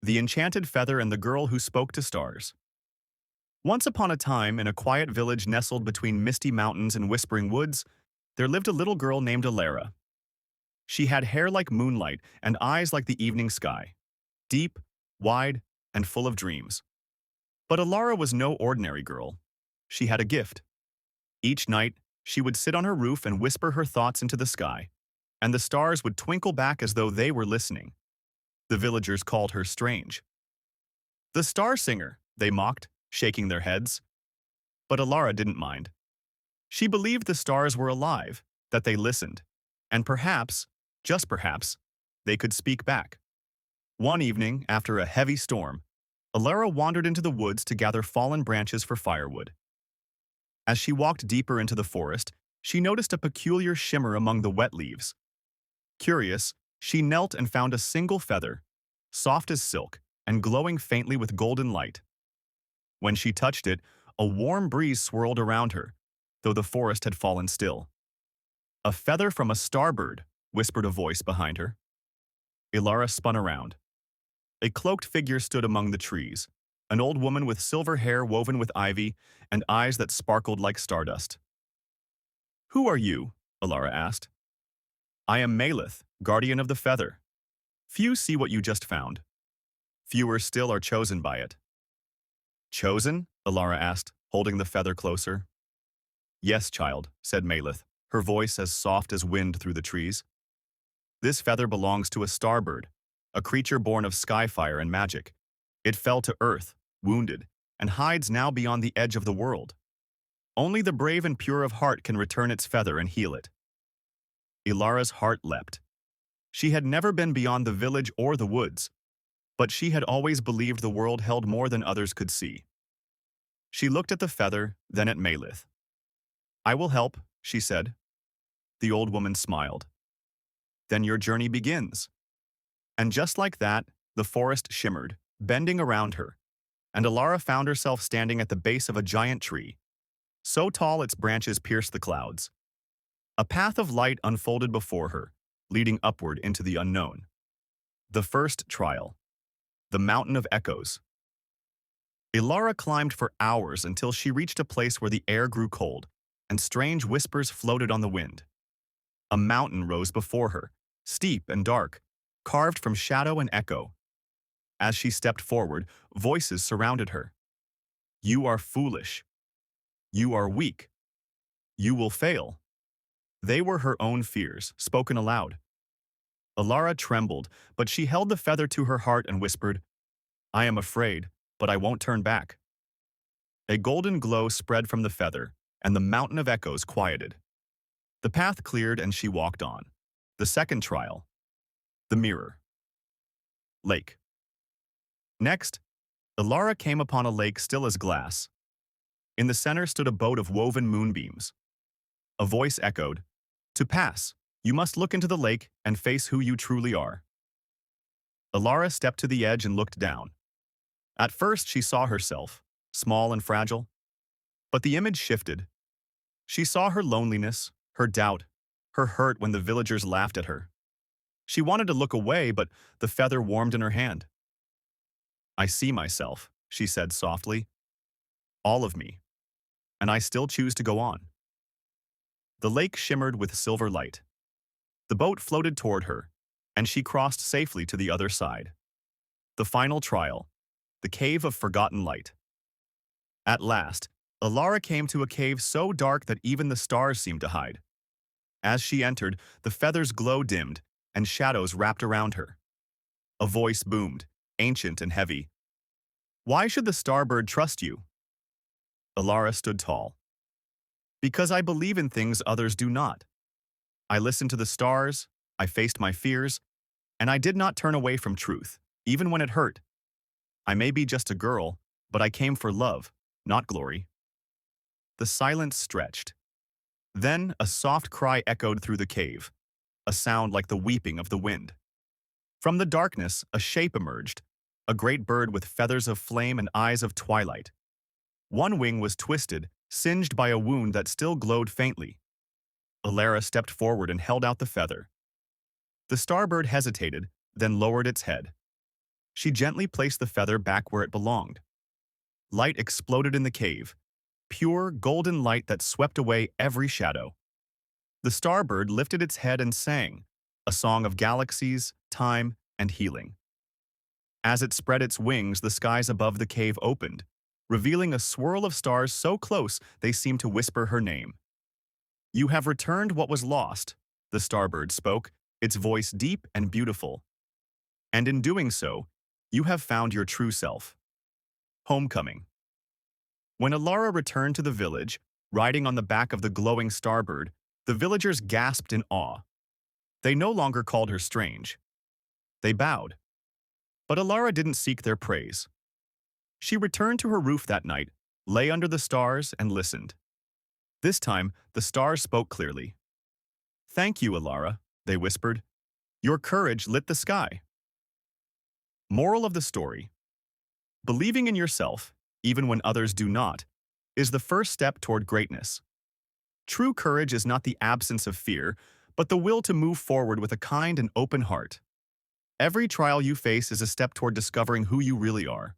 The Enchanted Feather and the Girl Who Spoke to Stars. Once upon a time, in a quiet village nestled between misty mountains and whispering woods, there lived a little girl named Elara. She had hair like moonlight and eyes like the evening sky, deep, wide, and full of dreams. But Elara was no ordinary girl. She had a gift. Each night, she would sit on her roof and whisper her thoughts into the sky, and the stars would twinkle back as though they were listening. The villagers called her strange. "The Star Singer," they mocked, shaking their heads. But Elara didn't mind. She believed the stars were alive, that they listened, and perhaps, just perhaps, they could speak back. One evening, after a heavy storm, Elara wandered into the woods to gather fallen branches for firewood. As she walked deeper into the forest, she noticed a peculiar shimmer among the wet leaves. Curious, she knelt and found a single feather, soft as silk and glowing faintly with golden light. When she touched it, a warm breeze swirled around her, though the forest had fallen still. "A feather from a starbird," whispered a voice behind her. Elara spun around. A cloaked figure stood among the trees, an old woman with silver hair woven with ivy and eyes that sparkled like stardust. "Who are you?" Elara asked. "I am Malith, guardian of the feather. Few see what you just found. Fewer still are chosen by it." "Chosen?" Elara asked, holding the feather closer. "Yes, child," said Malith, her voice as soft as wind through the trees. "This feather belongs to a starbird, a creature born of skyfire and magic. It fell to earth, wounded, and hides now beyond the edge of the world. Only the brave and pure of heart can return its feather and heal it." Elara's heart leapt. She had never been beyond the village or the woods, but she had always believed the world held more than others could see. She looked at the feather, then at Malith. "I will help," she said. The old woman smiled. "Then your journey begins." And just like that, the forest shimmered, bending around her, and Elara found herself standing at the base of a giant tree, so tall its branches pierced the clouds. A path of light unfolded before her, leading upward into the unknown. The first trial. The Mountain of Echoes. Elara climbed for hours until she reached a place where the air grew cold, and strange whispers floated on the wind. A mountain rose before her, steep and dark, carved from shadow and echo. As she stepped forward, voices surrounded her. "You are foolish. You are weak. You will fail." They were her own fears, spoken aloud. Elara trembled, but she held the feather to her heart and whispered, "I am afraid, but I won't turn back." A golden glow spread from the feather, and the mountain of echoes quieted. The path cleared and she walked on. The second trial. The mirror. Lake. Next, Elara came upon a lake still as glass. In the center stood a boat of woven moonbeams. A voice echoed, "To pass, you must look into the lake and face who you truly are." Elara stepped to the edge and looked down. At first she saw herself, small and fragile. But the image shifted. She saw her loneliness, her doubt, her hurt when the villagers laughed at her. She wanted to look away, but the feather warmed in her hand. "I see myself," she said softly. "All of me. And I still choose to go on." The lake shimmered with silver light. The boat floated toward her, and she crossed safely to the other side. The final trial. The Cave of Forgotten Light. At last, Elara came to a cave so dark that even the stars seemed to hide. As she entered, the feather's glow dimmed, and shadows wrapped around her. A voice boomed, ancient and heavy. "Why should the Starbird trust you?" Elara stood tall. "Because I believe in things others do not. I listened to the stars, I faced my fears, and I did not turn away from truth, even when it hurt. I may be just a girl, but I came for love, not glory." The silence stretched. Then a soft cry echoed through the cave, a sound like the weeping of the wind. From the darkness, a shape emerged, a great bird with feathers of flame and eyes of twilight. One wing was twisted, singed by a wound that still glowed faintly. Elara stepped forward and held out the feather. The starbird hesitated, then lowered its head. She gently placed the feather back where it belonged. Light exploded in the cave, pure golden light that swept away every shadow. The Starbird lifted its head and sang, a song of galaxies, time, and healing. As it spread its wings, the skies above the cave opened, revealing a swirl of stars so close they seemed to whisper her name. "You have returned what was lost," the Starbird spoke, its voice deep and beautiful. "And in doing so, you have found your true self." Homecoming. When Elara returned to the village, riding on the back of the glowing Starbird, the villagers gasped in awe. They no longer called her strange. They bowed. But Elara didn't seek their praise. She returned to her roof that night, lay under the stars, and listened. This time, the stars spoke clearly. "Thank you, Elara," they whispered. "Your courage lit the sky." Moral of the story: believing in yourself, even when others do not, is the first step toward greatness. True courage is not the absence of fear, but the will to move forward with a kind and open heart. Every trial you face is a step toward discovering who you really are.